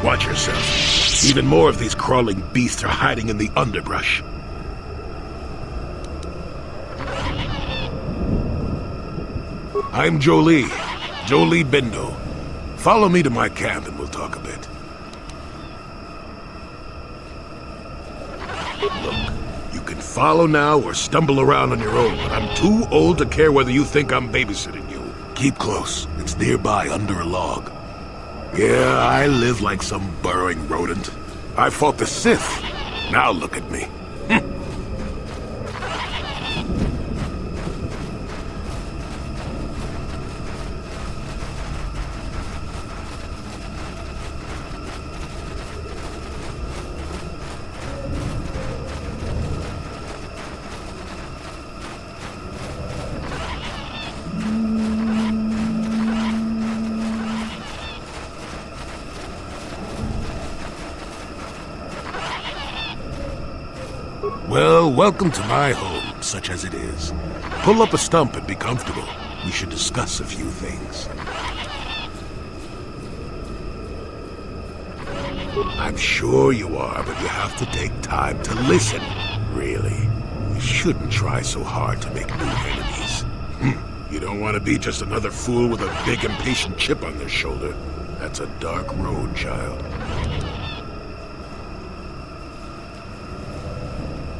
Watch yourself. Even more of these crawling beasts are hiding in the underbrush. I'm Jolie. Jolie Bindo. Follow me to my camp and we'll talk a bit. Look, you can follow now or stumble around on your own, but I'm too old to care whether you think I'm babysitting you. Keep close. It's nearby under a log. Yeah, I live like some burrowing rodent. I fought the Sith. Now look at me. Well, welcome to my home, such as it is. Pull up a stump and be comfortable. We should discuss a few things. I'm sure you are, but you have to take time to listen. Really. You shouldn't try so hard to make new enemies. You don't want to be just another fool with a big impatient chip on their shoulder. That's a dark road, child.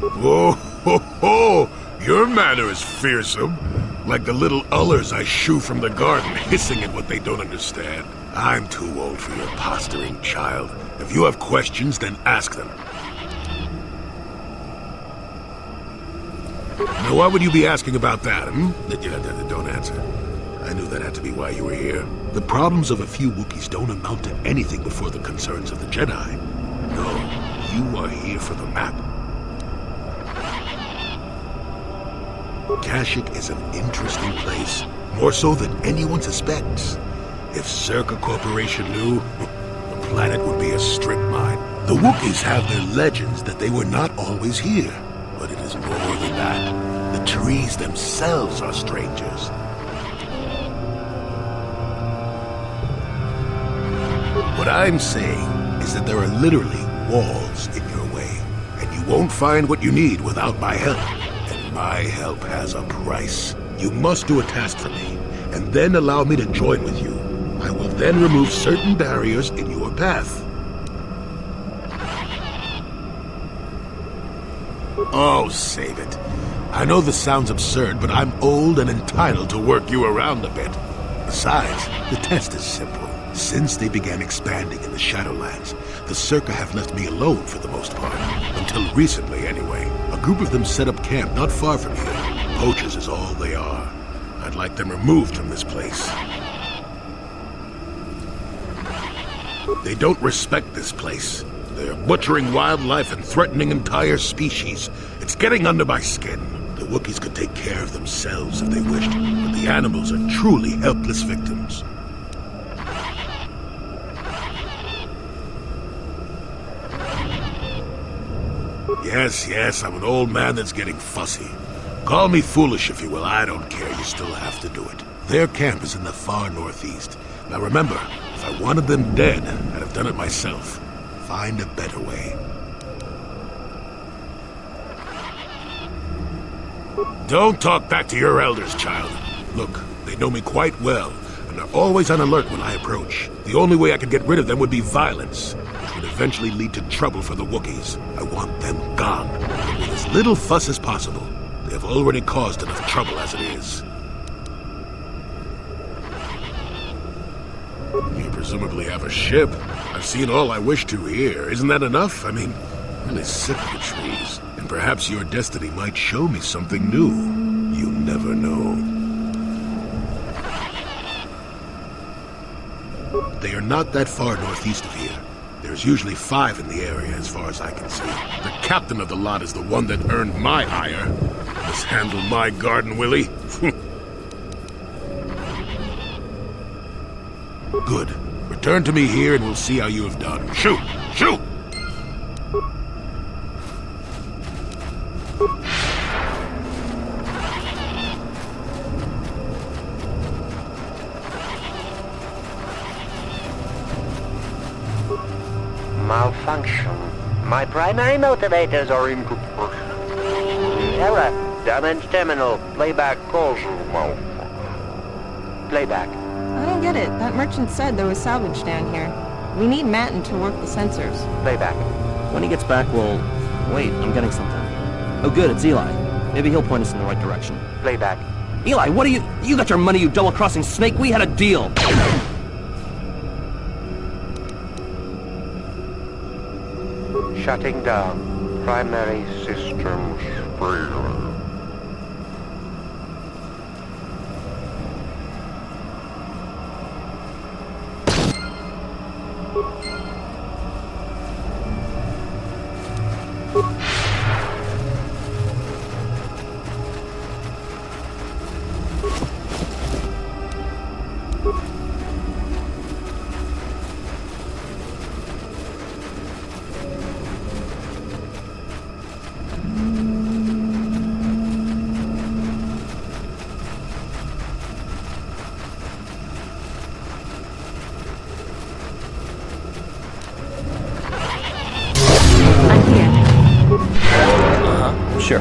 Whoa, ho, ho! Your manner is fearsome. Like the little ullers I shoo from the garden, hissing at what they don't understand. I'm too old for your posturing, child. If you have questions, then ask them. Now, why would you be asking about that, Don't answer. I knew that had to be why you were here. The problems of a few Wookiees don't amount to anything before the concerns of the Jedi. No, you are here for the map. Kashyyyk is an interesting place, more so than anyone suspects. If Circa Corporation knew, the planet would be a strip mine. The Wookiees have their legends that they were not always here, but it is more than that. The trees themselves are strangers. What I'm saying is that there are literally walls in your way, and you won't find what you need without my help. My help has a price. You must do a task for me, and then allow me to join with you. I will then remove certain barriers in your path. Oh, save it. I know this sounds absurd, but I'm old and entitled to work you around a bit. Besides, the test is simple. Since they began expanding in the Shadowlands, the Circa have left me alone for the most part. Until recently, anyway. A group of them set up camp not far from here. Poachers is all they are. I'd like them removed from this place. They don't respect this place. They're butchering wildlife and threatening entire species. It's getting under my skin. The Wookiees could take care of themselves if they wished, but the animals are truly helpless victims. Yes, I'm an old man that's getting fussy. Call me foolish if you will, I don't care, you still have to do it. Their camp is in the far northeast. Now remember, if I wanted them dead, I'd have done it myself. Find a better way. Don't talk back to your elders, child. Look, they know me quite well, and are always on alert when I approach. The only way I could get rid of them would be violence, which would eventually lead to trouble for the Wookiees. I want them gone, but with as little fuss as possible. They have already caused enough trouble as it is. You presumably have a ship. I've seen all I wish to here. Isn't that enough? I mean, Really sick of the trees. And perhaps your destiny might show me something new. You never know. They are not that far northeast of here. There's usually 5 in the area as far as I can see. The captain of the lot is the one that earned my hire. Mishandle my garden, Willie. Good. Return to me here and we'll see how you have done. Shoot! Shoot! Malfunction. My primary motivators are incomplete. Error. Damage terminal. Playback causal malfunction. Playback. I don't get it. That merchant said there was salvage down here. We need Matin to work the sensors. Playback. When he gets back, we'll... Wait, I'm getting something. Oh good, it's Eli. Maybe he'll point us in the right direction. Playback. Eli, what are you... You got your money, you double-crossing snake! We had a deal! Shutting down. Primary systems failure. Sure.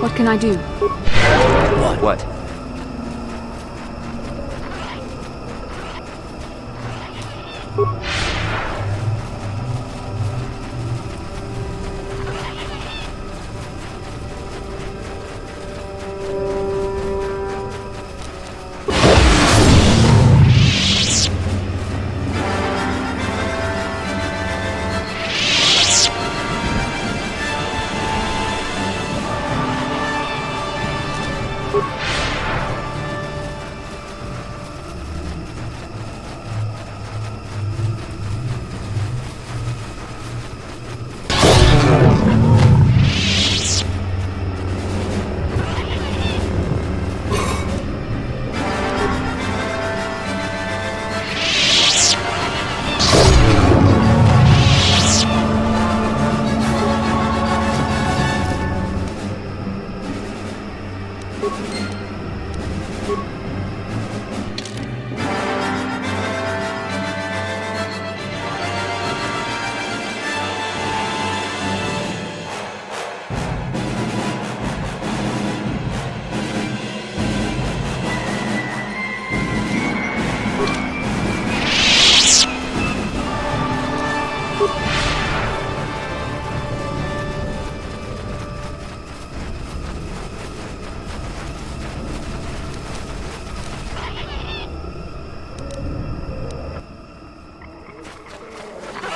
What can I do? What?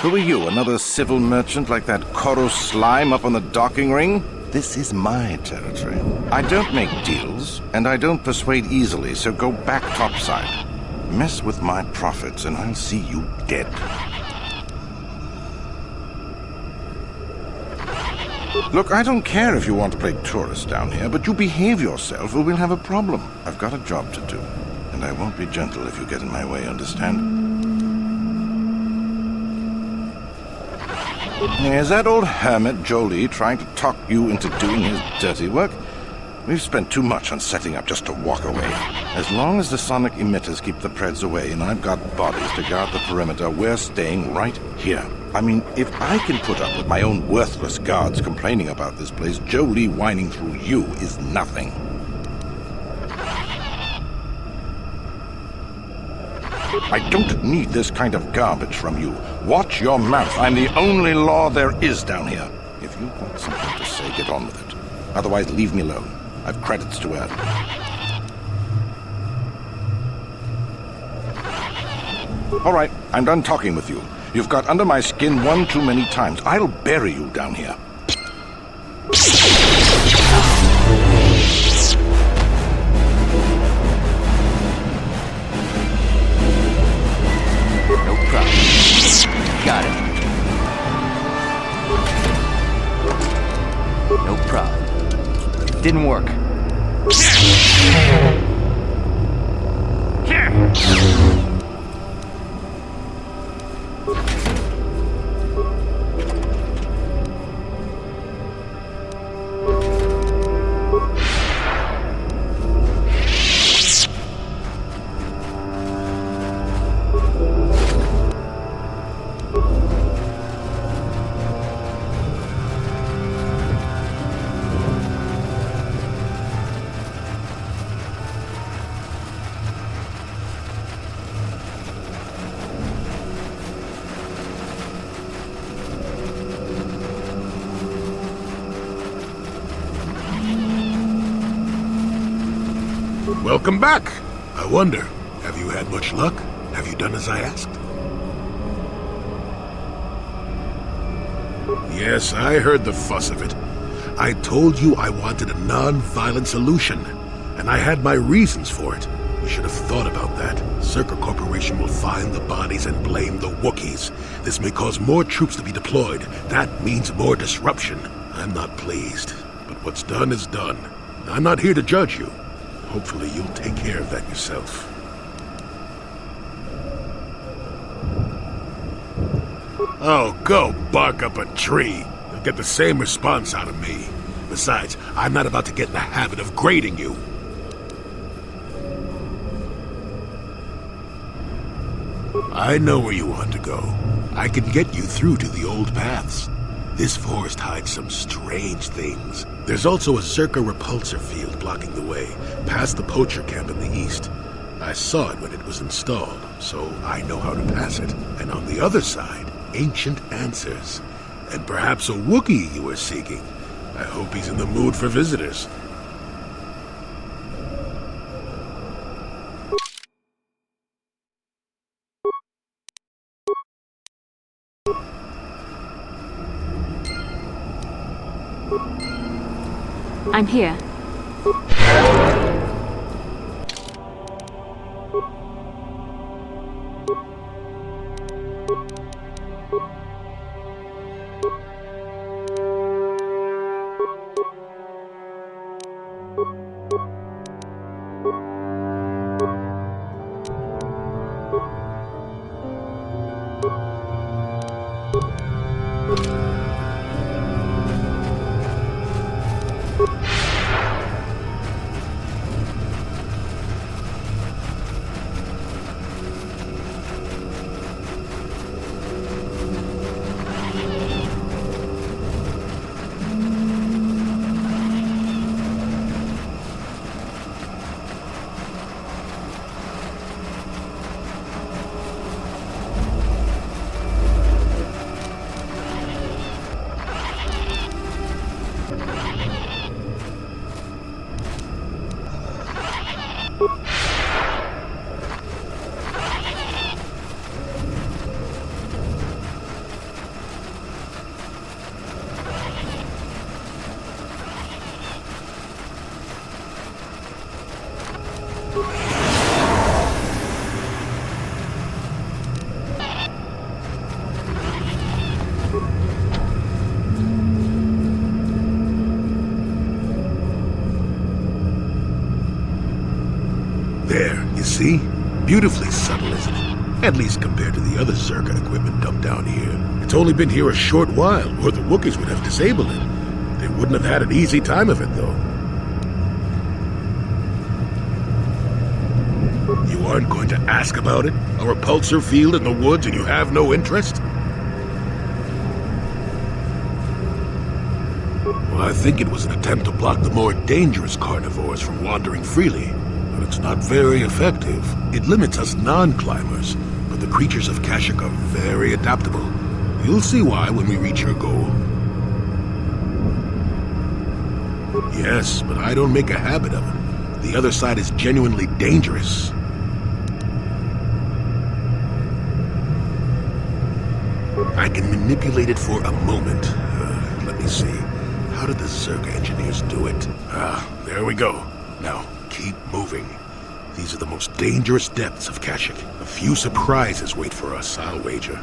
Who are you, another civil merchant like that Koros slime up on the docking ring? This is my territory. I don't make deals, and I don't persuade easily, so go back topside. Mess with my profits, and I'll see you dead. Look, I don't care if you want to play tourist down here, but you behave yourself or we'll have a problem. I've got a job to do, and I won't be gentle if you get in my way, understand? Is that old hermit Jolie trying to talk you into doing his dirty work? We've spent too much on setting up just to walk away. As long as the sonic emitters keep the Preds away and I've got bodies to guard the perimeter, we're staying right here. I mean, if I can put up with my own worthless guards complaining about this place, Jolie whining through you is nothing. I don't need this kind of garbage from you. Watch your mouth. I'm the only law there is down here. If you've got something to say, get on with it. Otherwise, leave me alone. I've credits to earn. All right, I'm done talking with you. You've got under my skin one too many times. I'll bury you down here. No problem. Got it. No problem. Didn't work. Welcome back. I wonder, have you had much luck? Have you done as I asked? Yes, I heard the fuss of it. I told you I wanted a non-violent solution, and I had my reasons for it. You should have thought about that. Circa Corporation will find the bodies and blame the Wookiees. This may cause more troops to be deployed. That means more disruption. I'm not pleased, but what's done is done. I'm not here to judge you. Hopefully you'll take care of that yourself. Oh, go bark up a tree. You'll get the same response out of me. Besides, I'm not about to get in the habit of grading you. I know where you want to go. I can get you through to the old paths. This forest hides some strange things. There's also a Zerka repulsor field blocking the way, past the poacher camp in the east. I saw it when it was installed, so I know how to pass it. And on the other side, ancient answers. And perhaps a Wookiee you were seeking. I hope he's in the mood for visitors. I'm here. There, you see? Beautifully subtle, isn't it? At least compared to the other Zerka equipment dumped down here. It's only been here a short while, or the Wookiees would have disabled it. They wouldn't have had an easy time of it, though. You aren't going to ask about it? A repulsor field in the woods and you have no interest? Well, I think it was an attempt to block the more dangerous carnivores from wandering freely. but it's not very effective. It limits us non-climbers, but the creatures of Kashyyyk are very adaptable. You'll see why when we reach your goal. Yes, but I don't make a habit of it. The other side is genuinely dangerous. I can manipulate it for a moment. Let me see. How did the Zerg engineers do it? There we go. Now, keep moving. These are the most dangerous depths of Kashyyyk. A few surprises wait for us, I'll wager.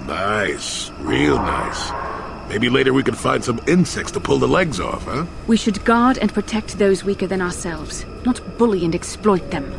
Nice. Real nice. Maybe later we can find some insects to pull the legs off, huh? We should guard and protect those weaker than ourselves, not bully and exploit them.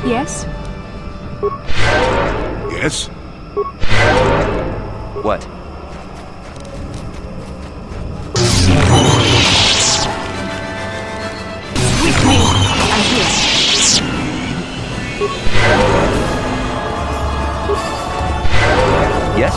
Yes? Yes? What? With me! I'm here. Yes?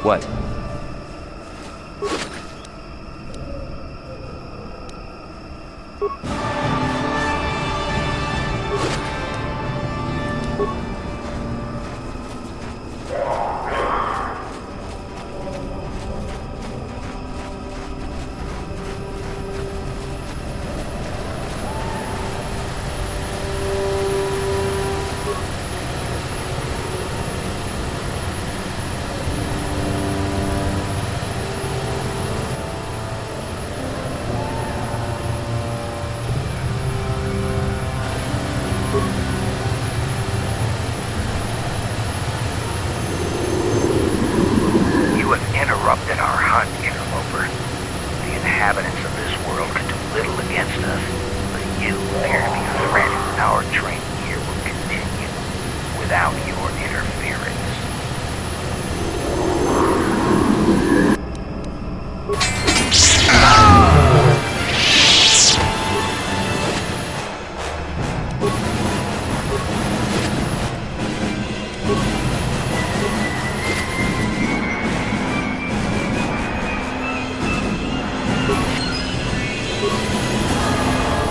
What? You have interrupted our hunt, interloper. The inhabitants of this world can do little against us, but you appear to be a threat. Our training here will continue without your interference.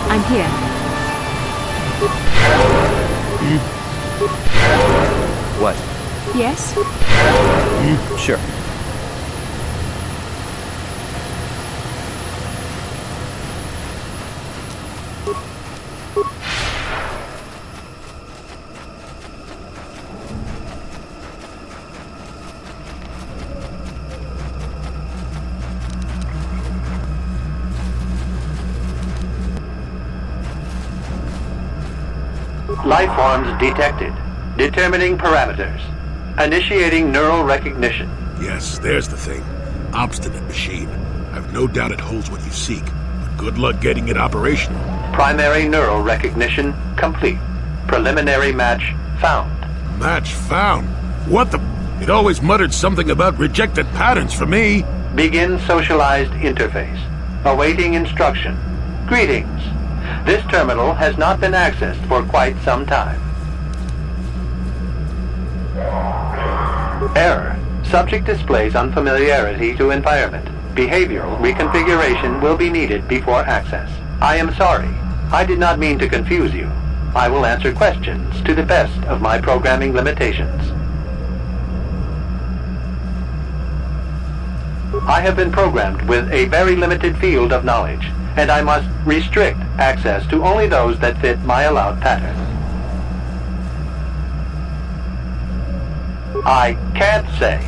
I'm here. What? Yes? Sure. Life forms detected. Determining parameters. Initiating neural recognition. Yes, there's the thing. Obstinate machine. I've no doubt it holds what you seek, but good luck getting it operational. Primary neural recognition complete. Preliminary match found. Match found? What the... It always muttered something about rejected patterns for me. Begin socialized interface. Awaiting instruction. Greetings. This terminal has not been accessed for quite some time. Error. Subject displays unfamiliarity to environment. Behavioral reconfiguration will be needed before access. I am sorry. I did not mean to confuse you. I will answer questions to the best of my programming limitations. I have been programmed with a very limited field of knowledge, and I must restrict access to only those that fit my allowed pattern. I can't say.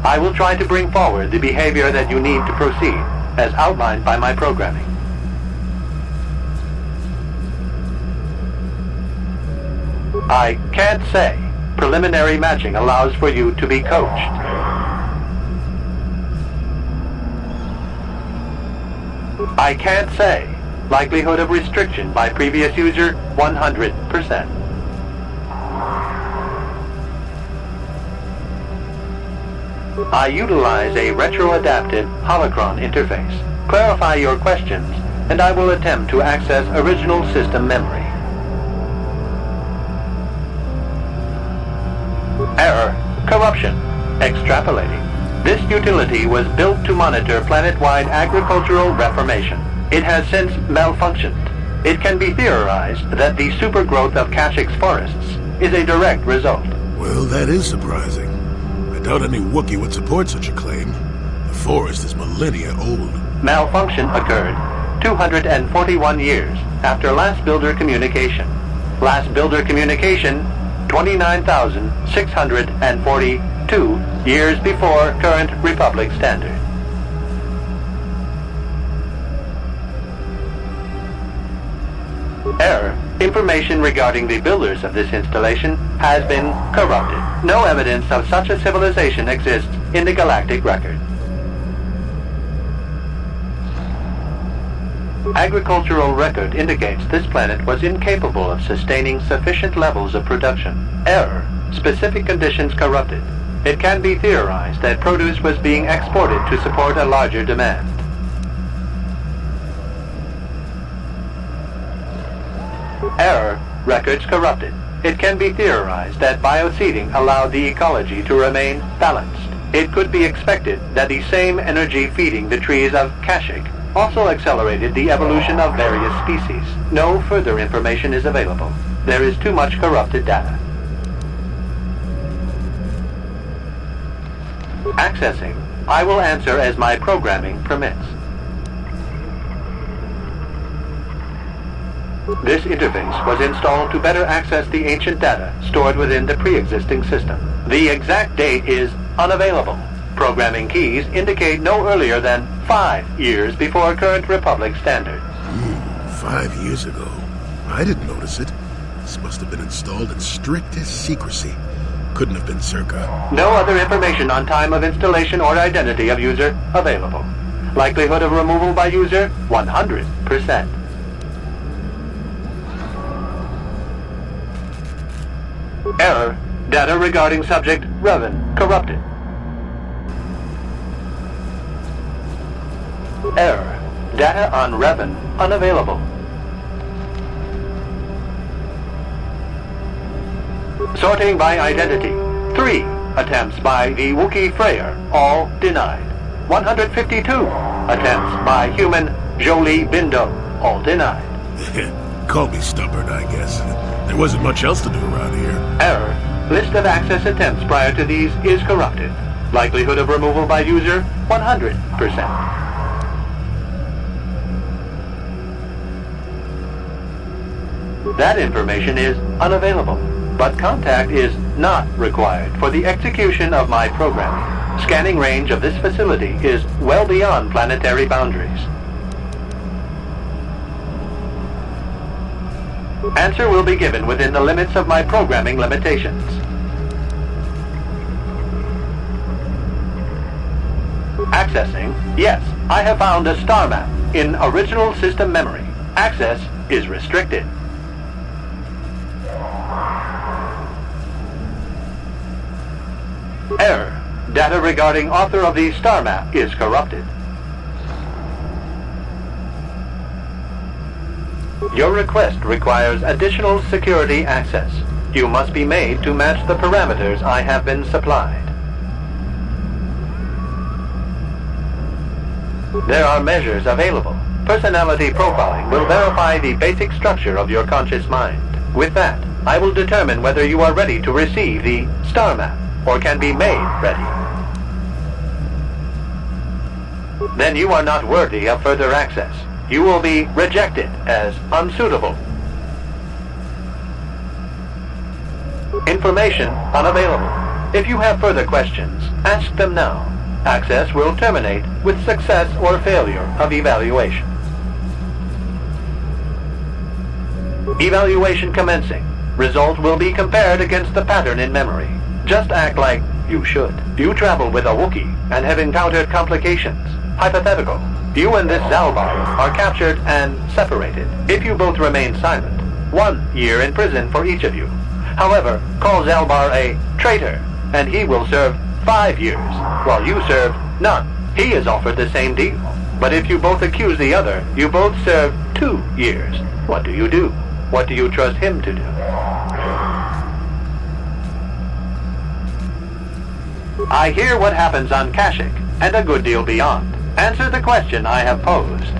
I will try to bring forward the behavior that you need to proceed, as outlined by my programming. I can't say. Preliminary matching allows for you to be coached. I can't say. Likelihood of restriction by previous user, 100%. I utilize a retroadaptive holocron interface. Clarify your questions, and I will attempt to access original system memory. Error. Corruption. Extrapolating. This utility was built to monitor planet-wide agricultural reformation. It has since malfunctioned. It can be theorized that the supergrowth of Kashyk's forests is a direct result. Well, that is surprising. I doubt any Wookiee would support such a claim. The forest is millennia old. Malfunction occurred 241 years after last builder communication. Last builder communication, 29,642 years before current Republic standard. Error. Information regarding the builders of this installation has been corrupted. No evidence of such a civilization exists in the galactic record. Agricultural record indicates this planet was incapable of sustaining sufficient levels of production. Error. Specific conditions corrupted. It can be theorized that produce was being exported to support a larger demand. Error. Records corrupted. It can be theorized that bioseeding allowed the ecology to remain balanced. It could be expected that the same energy feeding the trees of Kashyyyk also accelerated the evolution of various species. No further information is available. There is too much corrupted data. Accessing. I will answer as my programming permits. This interface was installed to better access the ancient data stored within the pre-existing system. The exact date is unavailable. Programming keys indicate no earlier than 5 years before current Republic standards. 5 years ago. I didn't notice it. This must have been installed in strictest secrecy. Couldn't have been circa. No other information on time of installation or identity of user available. Likelihood of removal by user, 100%. Error. Data regarding subject Revan corrupted. Error. Data on Revan unavailable. Sorting by identity. 3 attempts by the Wookiee Freyer, all denied. 152 attempts by human Jolie Bindo, all denied. Call me stubborn, I guess. There wasn't much else to do around here. Error. List of access attempts prior to these is corrupted. Likelihood of removal by user, 100%. That information is unavailable, but contact is not required for the execution of my programming. Scanning range of this facility is well beyond planetary boundaries. Answer will be given within the limits of my programming limitations. Accessing. Yes, I have found a star map in original system memory. Access is restricted. Error. Data regarding author of the star map is corrupted. Your request requires additional security access. You must be made to match the parameters I have been supplied. There are measures available. Personality profiling will verify the basic structure of your conscious mind. With that, I will determine whether you are ready to receive the star map or can be made ready. Then you are not worthy of further access. You will be rejected as unsuitable. Information unavailable. If you have further questions, ask them now. Access will terminate with success or failure of evaluation. Evaluation commencing. Result will be compared against the pattern in memory. Just act like you should. You travel with a Wookiee and have encountered complications. Hypothetical. You and this Zalbar are captured and separated. If you both remain silent, 1 year in prison for each of you. However, call Zalbar a traitor, and he will serve 5 years, while you serve none. He is offered the same deal. But if you both accuse the other, you both serve 2 years. What do you do? What do you trust him to do? I hear what happens on Kashyyyk, and a good deal beyond. Answer the question I have posed.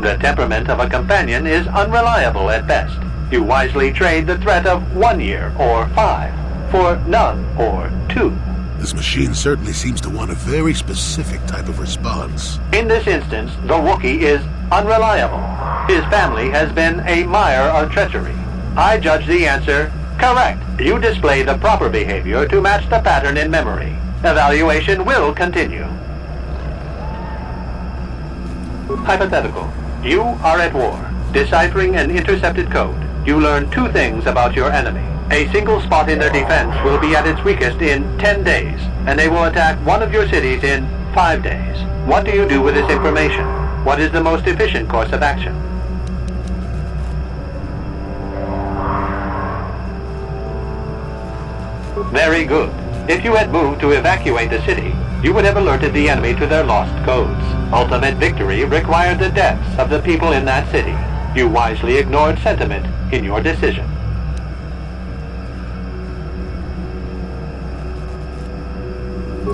The temperament of a companion is unreliable at best. You wisely trade the threat of 1 year or 5 for none or 2. This machine certainly seems to want a very specific type of response. In this instance, the Wookiee is unreliable. His family has been a mire of treachery. I judge the answer correct. You display the proper behavior to match the pattern in memory. Evaluation will continue. Hypothetical. You are at war. Deciphering an intercepted code. You learn 2 things about your enemy. A single spot in their defense will be at its weakest in 10 days, and they will attack one of your cities in 5 days. What do you do with this information? What is the most efficient course of action? Very good. If you had moved to evacuate the city, you would have alerted the enemy to their lost codes. Ultimate victory required the deaths of the people in that city. You wisely ignored sentiment in your decision.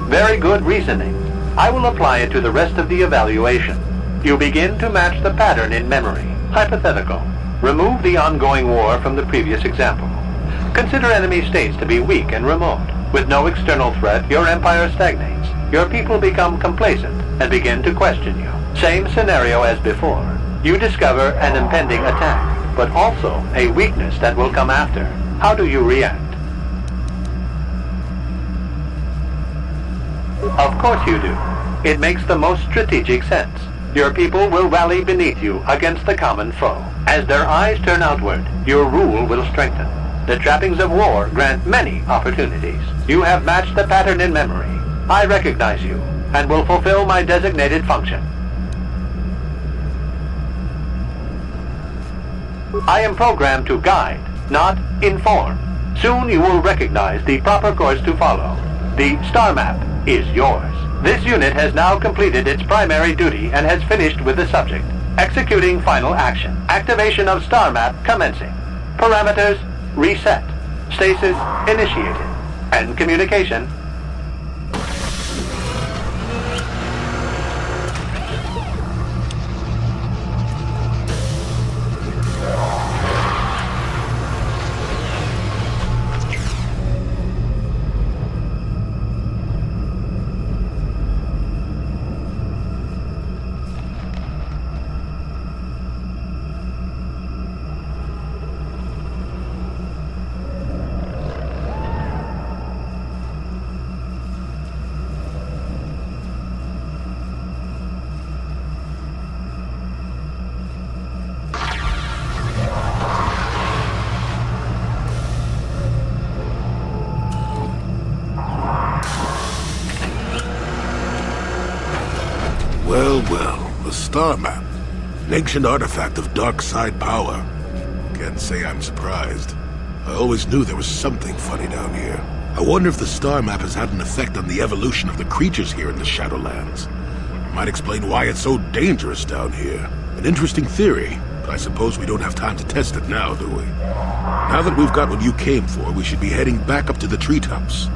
Very good reasoning. I will apply it to the rest of the evaluation. You begin to match the pattern in memory. Hypothetical. Remove the ongoing war from the previous example. Consider enemy states to be weak and remote. With no external threat, your empire stagnates. Your people become complacent and begin to question you. Same scenario as before. You discover an impending attack, but also a weakness that will come after. How do you react? Of course you do. It makes the most strategic sense. Your people will rally beneath you against the common foe. As their eyes turn outward, your rule will strengthen. The trappings of war grant many opportunities. You have matched the pattern in memory. I recognize you, and will fulfill my designated function. I am programmed to guide, not inform. Soon you will recognize the proper course to follow. The star map is yours. This unit has now completed its primary duty and has finished with the subject. Executing final action. Activation of star map commencing. Parameters reset. Stasis initiated. And communication. Well, the star map. An ancient artifact of dark side power. Can't say I'm surprised. I always knew there was something funny down here. I wonder if the star map has had an effect on the evolution of the creatures here in the Shadowlands. Might explain why it's so dangerous down here. An interesting theory, but I suppose we don't have time to test it now, do we? Now that we've got what you came for, we should be heading back up to the treetops.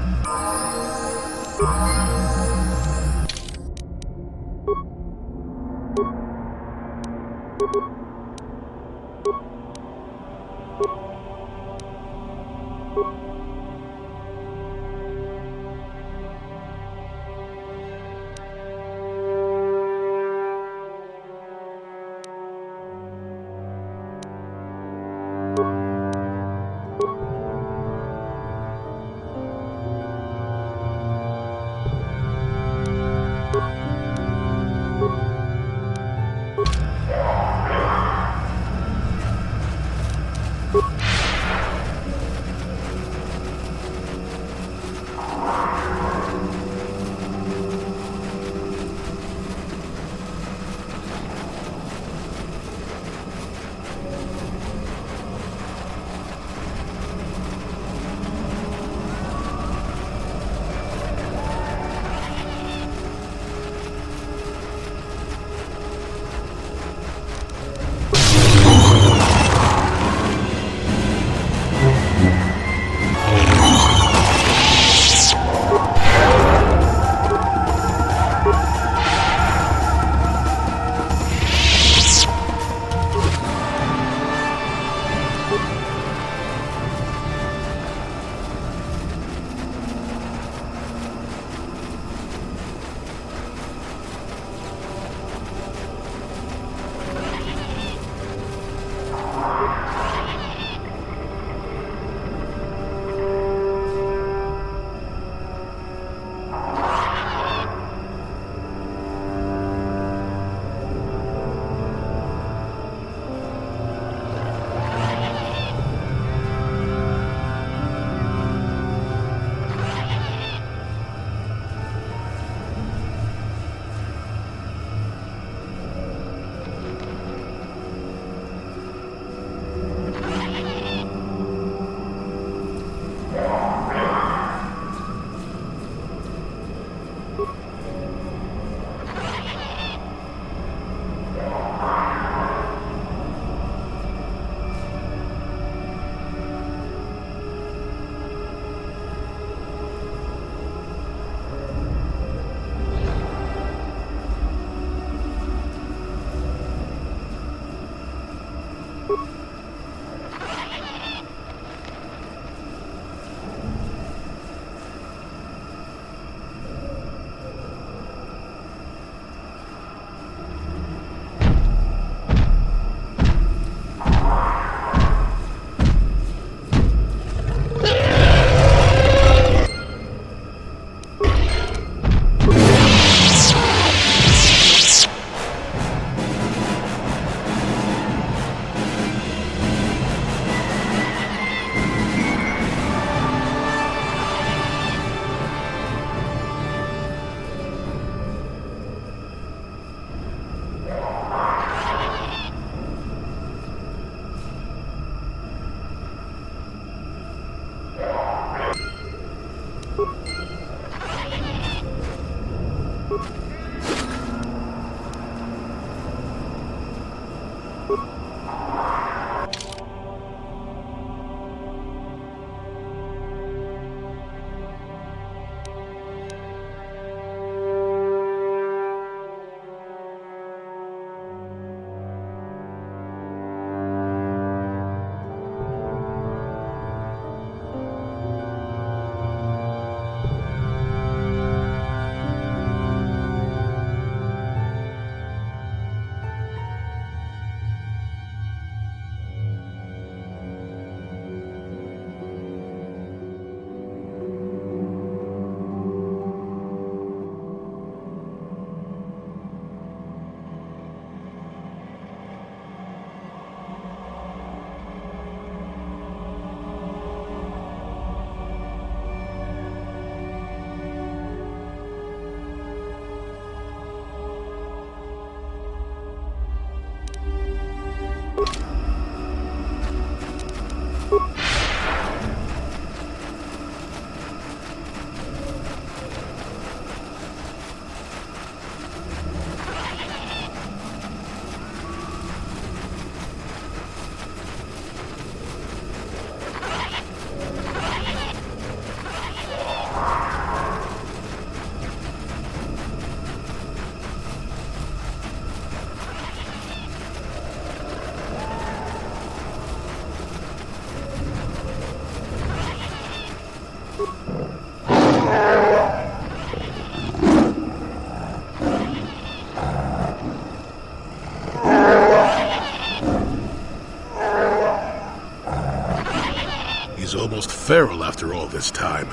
almost feral after all this time.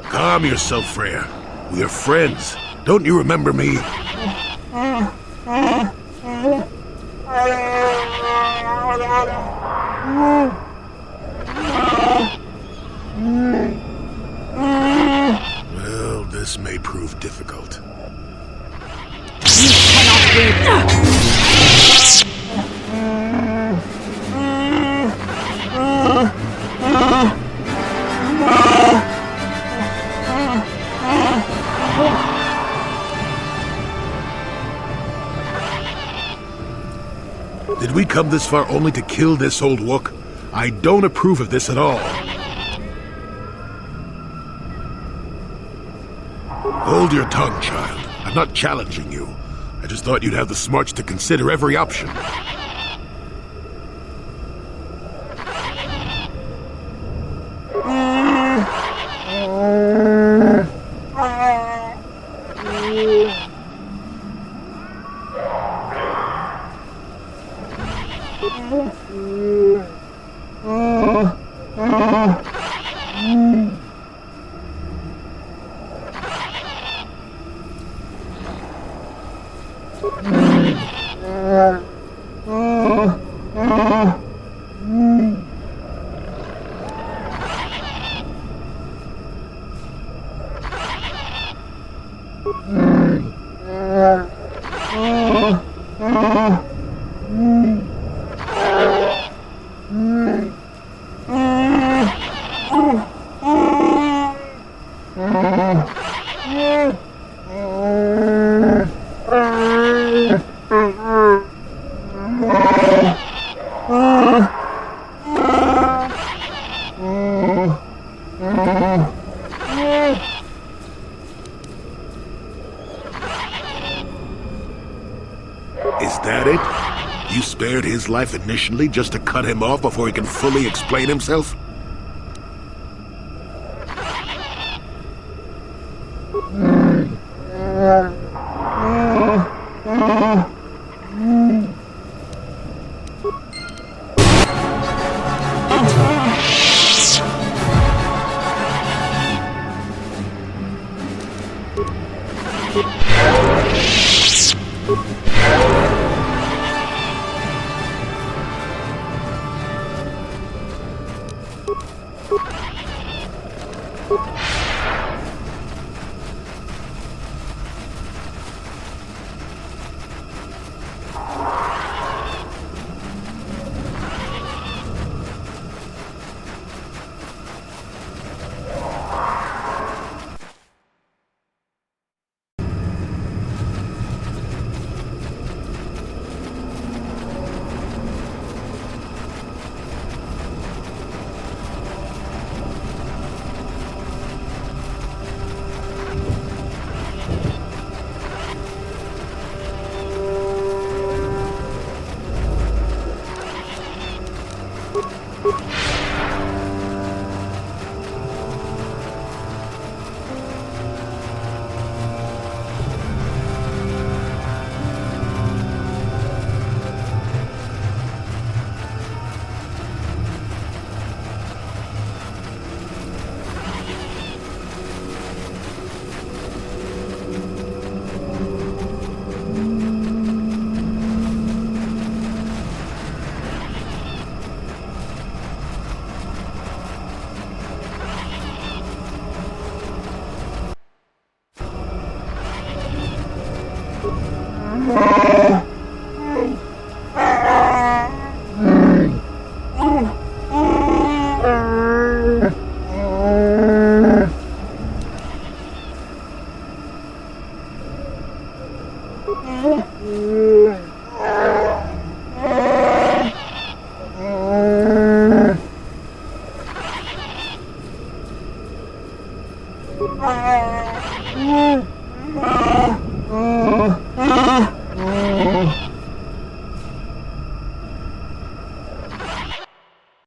Calm yourself, Freya. We are friends. Don't you remember me? Well, this may prove difficult. Did we come this far only to kill this old wook? I don't approve of this at all. Hold your tongue, child. I'm not challenging you. I just thought you'd have the smarts to consider every option. Is that it? You spared his life initially just to cut him off before he can fully explain himself?